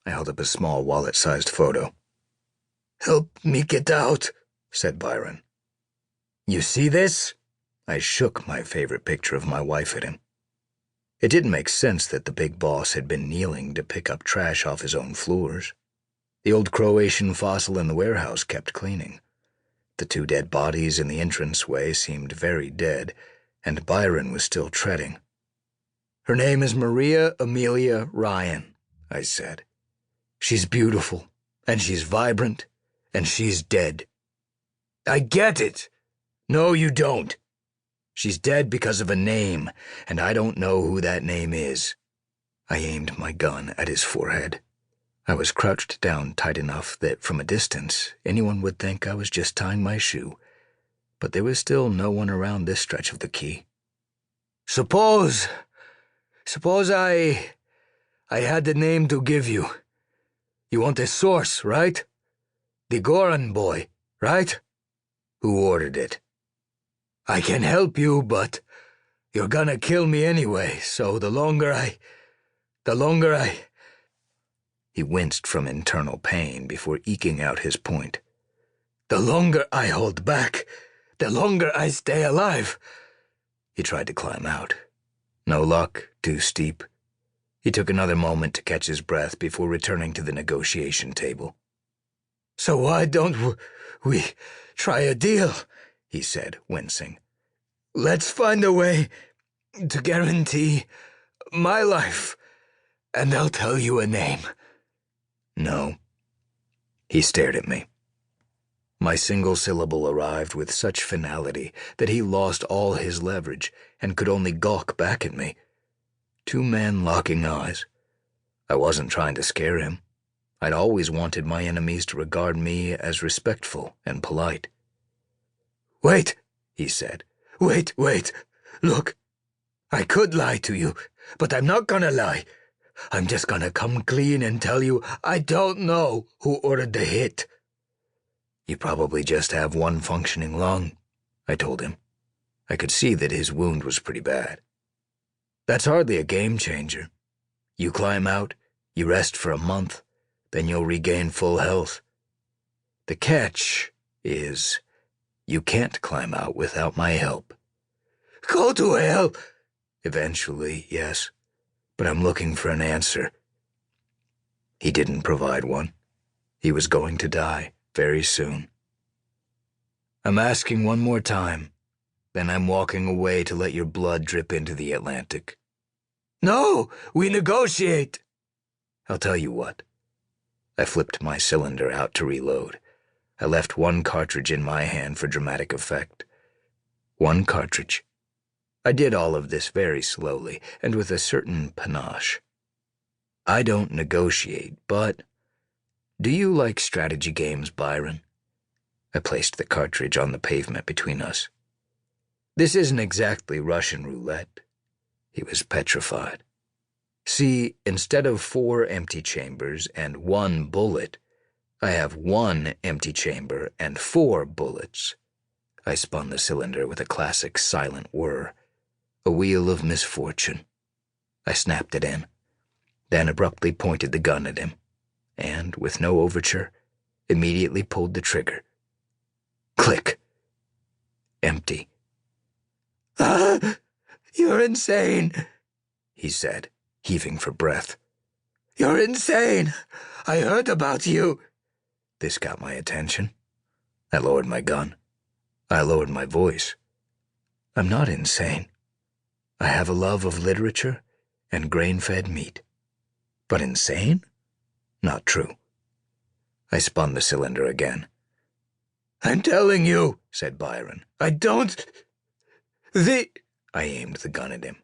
I held up a small wallet-sized photo. "Help me get out," said Byron. "You see this?" I shook my favorite picture of my wife at him. It didn't make sense that the big boss had been kneeling to pick up trash off his own floors. The old Croatian fossil in the warehouse kept cleaning. The 2 dead bodies in the entranceway seemed very dead, and Byron was still treading. "Her name is Maria Amelia Ryan," I said. "She's beautiful, and she's vibrant, and she's dead." "I get it." "No, you don't. She's dead because of a name, and I don't know who that name is." I aimed my gun at his forehead. I was crouched down tight enough that from a distance anyone would think I was just tying my shoe, but there was still no one around this stretch of the quay. Suppose I had the name to give you. You want a source, right? The Goran boy, right? Who ordered it? I can help you, but you're gonna kill me anyway, so the longer I... He winced from internal pain before eking out his point. "The longer I hold back, the longer I stay alive." He tried to climb out. No luck, too steep. He took another moment to catch his breath before returning to the negotiation table. "So why don't we try a deal?" he said, wincing. "Let's find a way to guarantee my life, and I'll tell you a name." "No." He stared at me. My single syllable arrived with such finality that he lost all his leverage and could only gawk back at me. 2 men locking eyes. I wasn't trying to scare him. I'd always wanted my enemies to regard me as respectful and polite. "Wait," he said. Wait. Look, I could lie to you, but I'm not gonna lie. I'm just gonna come clean and tell you I don't know who ordered the hit." "You probably just have one functioning lung," I told him. I could see that his wound was pretty bad. "That's hardly a game changer. You climb out, you rest for a month, then you'll regain full health. The catch is you can't climb out without my help." "Go to hell!" "Eventually, yes, but I'm looking for an answer." He didn't provide one. He was going to die very soon. "I'm asking one more time, then I'm walking away to let your blood drip into the Atlantic." "No, we negotiate." "I'll tell you what." I flipped my cylinder out to reload. I left 1 cartridge in my hand for dramatic effect. 1 cartridge. I did all of this very slowly and with a certain panache. "I don't negotiate, but do you like strategy games, Byron?" I placed the cartridge on the pavement between us. "This isn't exactly Russian roulette." He was petrified. "See, instead of 4 empty chambers and 1 bullet, I have 1 empty chamber and 4 bullets." I spun the cylinder with a classic silent whir. A wheel of misfortune. I snapped it in, then abruptly pointed the gun at him, and, with no overture, immediately pulled the trigger. Click. Empty. "Ah, you're insane," he said, heaving for breath. "You're insane. I heard about you." This got my attention. I lowered my gun. I lowered my voice. "I'm not insane. I have a love of literature and grain-fed meat. But insane? Not true." I spun the cylinder again. "I'm telling you," said Byron. I aimed the gun at him.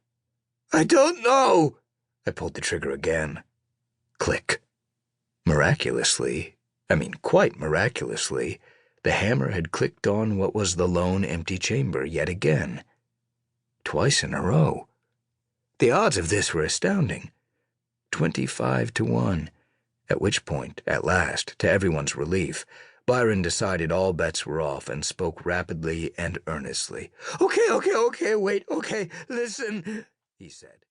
"I don't know." I pulled the trigger again. Click. Quite miraculously, the hammer had clicked on what was the lone empty chamber yet again. Twice in a row. The odds of this were astounding. 25 to 1. At which point, at last, to everyone's relief, Byron decided all bets were off and spoke rapidly and earnestly. Okay, wait, listen," he said.